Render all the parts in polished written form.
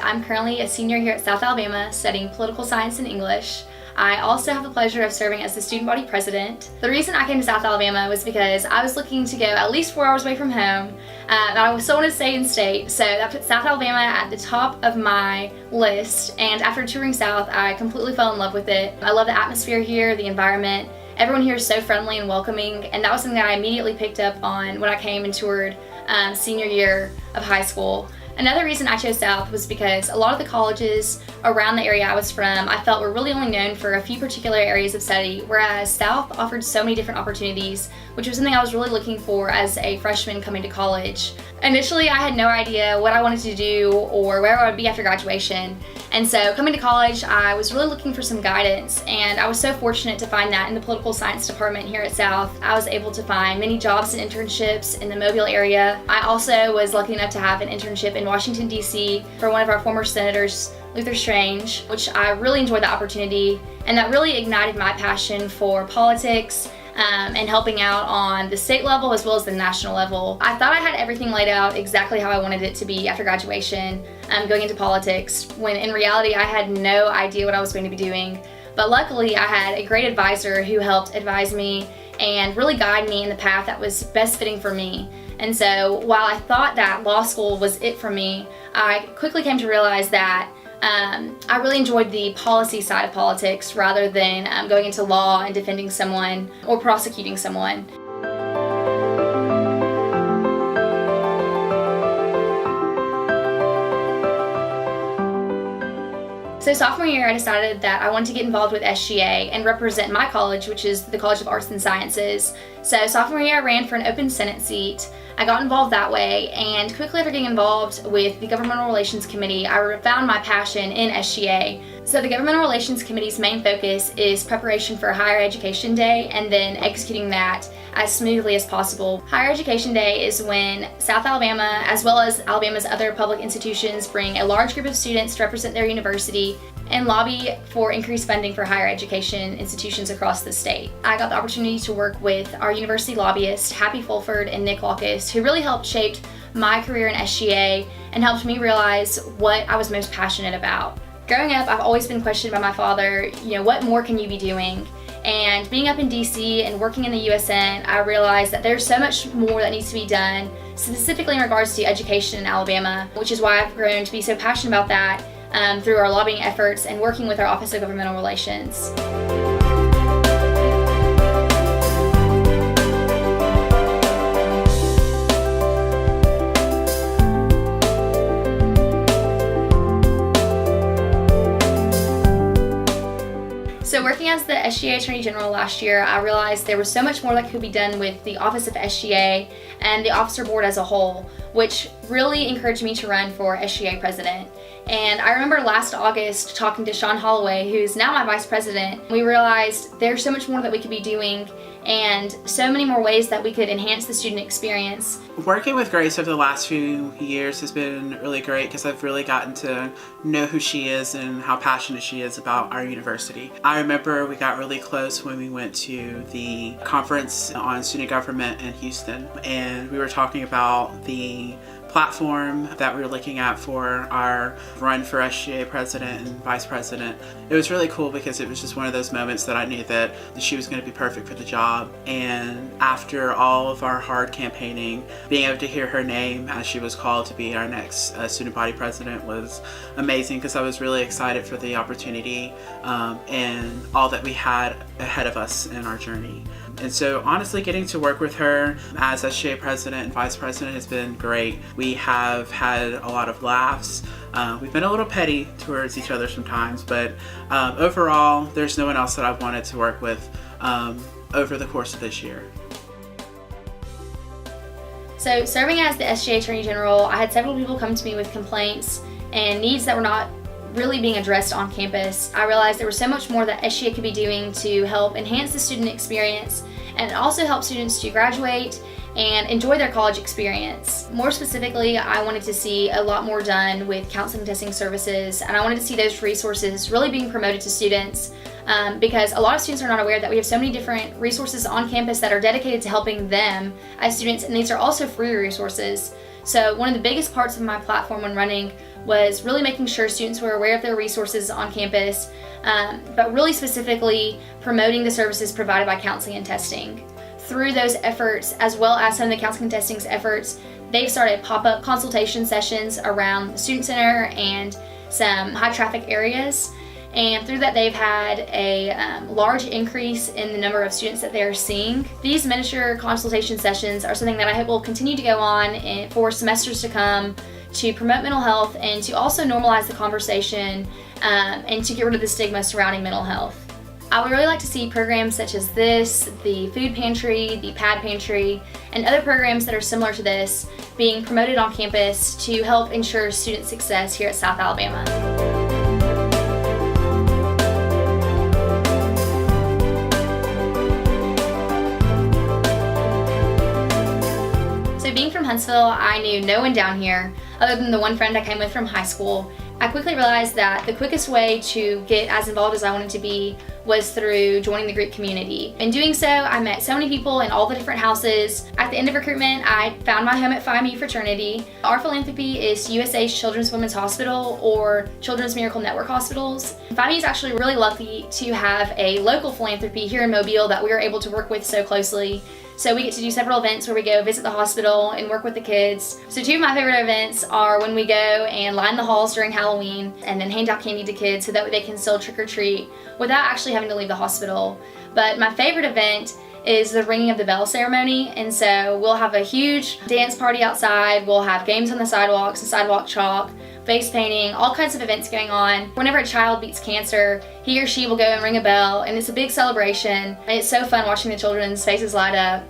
I'm currently a senior here at South Alabama studying political science and English. I also have the pleasure of serving as the student body president. The reason I came to South Alabama was because I was looking to go at least 4 hours away from home, and I still wanted to stay in state, so that put South Alabama at the top of my list. And after touring South, I completely fell in love with it. I love the atmosphere here, the environment. Everyone here is so friendly and welcoming, and that was something that I immediately picked up on when I came and toured senior year of high school. Another reason I chose South was because a lot of the colleges around the area I was from I felt were really only known for a few particular areas of study, whereas South offered so many different opportunities, which was something I was really looking for as a freshman coming to college. Initially, I had no idea what I wanted to do or where I would be after graduation, and so coming to college, I was really looking for some guidance, and I was so fortunate to find that in the political science department here at South. I was able to find many jobs and internships in the Mobile area. I also was lucky enough to have an internship in Washington, D.C. for one of our former senators, Luther Strange, which I really enjoyed the opportunity, and that really ignited my passion for politics and helping out on the state level as well as the national level. I thought I had everything laid out exactly how I wanted it to be after graduation, going into politics, when in reality I had no idea what I was going to be doing. But luckily I had a great advisor who helped advise me and really guide me in the path that was best fitting for me. And so while I thought that law school was it for me, I quickly came to realize that I really enjoyed the policy side of politics rather than going into law and defending someone or prosecuting someone. So sophomore year, I decided that I wanted to get involved with SGA and represent my college, which is the College of Arts and Sciences. So sophomore year, I ran for an open Senate seat. I got involved that way, and quickly after getting involved with the Governmental Relations Committee, I found my passion in SGA. So the Governmental Relations Committee's main focus is preparation for Higher Education Day and then executing that as smoothly as possible. Higher Education Day is when South Alabama, as well as Alabama's other public institutions, bring a large group of students to represent their university and lobby for increased funding for higher education institutions across the state. I got the opportunity to work with our university lobbyists, Happy Fulford and Nick Locus, who really helped shape my career in SGA and helped me realize what I was most passionate about. Growing up, I've always been questioned by my father, what more can you be doing? And being up in DC and working in the USN, I realized that there's so much more that needs to be done, specifically in regards to education in Alabama, which is why I've grown to be so passionate about that through our lobbying efforts and working with our Office of Governmental Relations. So working as the SGA Attorney General last year, I realized there was so much more that could be done with the Office of SGA and the officer board as a whole, which really encouraged me to run for SGA President. And I remember last August talking to Sean Holloway, who's now my Vice President. We realized there's so much more that we could be doing and so many more ways that we could enhance the student experience. Working with Grace over the last few years has been really great because I've really gotten to know who she is and how passionate she is about our university. I remember we got really close when we went to the conference on student government in Houston, and we were talking about the platform that we were looking at for our run for SGA president and vice president. It was really cool because it was just one of those moments that I knew that she was going to be perfect for the job. And after all of our hard campaigning, being able to hear her name as she was called to be our next student body president was amazing because I was really excited for the opportunity and all that we had ahead of us in our journey. And so honestly, getting to work with her as SGA president and vice president has been great. We have had a lot of laughs. We've been a little petty towards each other sometimes, but overall, there's no one else that I've wanted to work with over the course of this year. So serving as the SGA Attorney General, I had several people come to me with complaints and needs that were not really being addressed on campus. I realized there was so much more that SGA could be doing to help enhance the student experience and also help students to graduate and enjoy their college experience. More specifically, I wanted to see a lot more done with counseling and testing services, and I wanted to see those resources really being promoted to students because a lot of students are not aware that we have so many different resources on campus that are dedicated to helping them as students, and these are also free resources. So one of the biggest parts of my platform when running was really making sure students were aware of their resources on campus, but really specifically promoting the services provided by counseling and testing. Through those efforts, as well as some of the counseling and testing's efforts, they've started pop-up consultation sessions around the student center and some high traffic areas. And through that, they've had a large increase in the number of students that they're seeing. These miniature consultation sessions are something that I hope will continue to go on for semesters to come, to promote mental health and to also normalize the conversation and to get rid of the stigma surrounding mental health. I would really like to see programs such as this, the food pantry, the pad pantry, and other programs that are similar to this being promoted on campus to help ensure student success here at South Alabama. So being from Huntsville, I knew no one down here other than the one friend I came with from high school. I quickly realized that the quickest way to get as involved as I wanted to be was through joining the Greek community. In doing so, I met so many people in all the different houses. At the end of recruitment, I found my home at Phi Mu fraternity. Our philanthropy is USA's Children's Women's Hospital or Children's Miracle Network hospitals. Phi Mu is actually really lucky to have a local philanthropy here in Mobile that we are able to work with so closely. So we get to do several events where we go visit the hospital and work with the kids. So two of my favorite events are when we go and line the halls during Halloween and then hand out candy to kids so that they can still trick or treat without actually having to leave the hospital. But my favorite event is the ringing of the bell ceremony, and so we'll have a huge dance party outside, we'll have games on the sidewalks, and sidewalk chalk, face painting, all kinds of events going on. Whenever a child beats cancer, he or she will go and ring a bell, and it's a big celebration, and it's so fun watching the children's faces light up.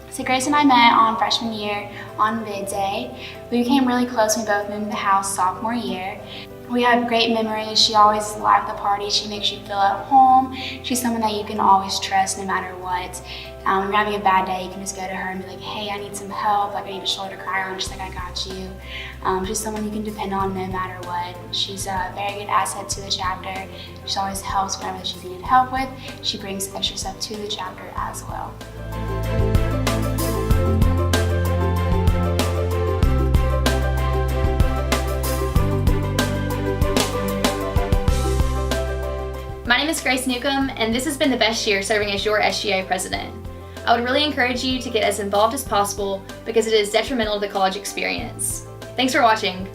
So Grace and I met on freshman year on vid day. We became really close when we both moved to the house sophomore year. We have great memories. She always lived the party. She makes you feel at home. She's someone that you can always trust no matter what. When you're having a bad day, you can just go to her and be like, hey, I need some help. Like, I need a shoulder to cry on. She's like, I got you. She's someone you can depend on no matter what. She's a very good asset to the chapter. She always helps whenever she's needed help with. She brings extra stuff to the chapter as well. My name is Grace Newcombe, and this has been the best year serving as your SGA president. I would really encourage you to get as involved as possible because it is detrimental to the college experience. Thanks for watching.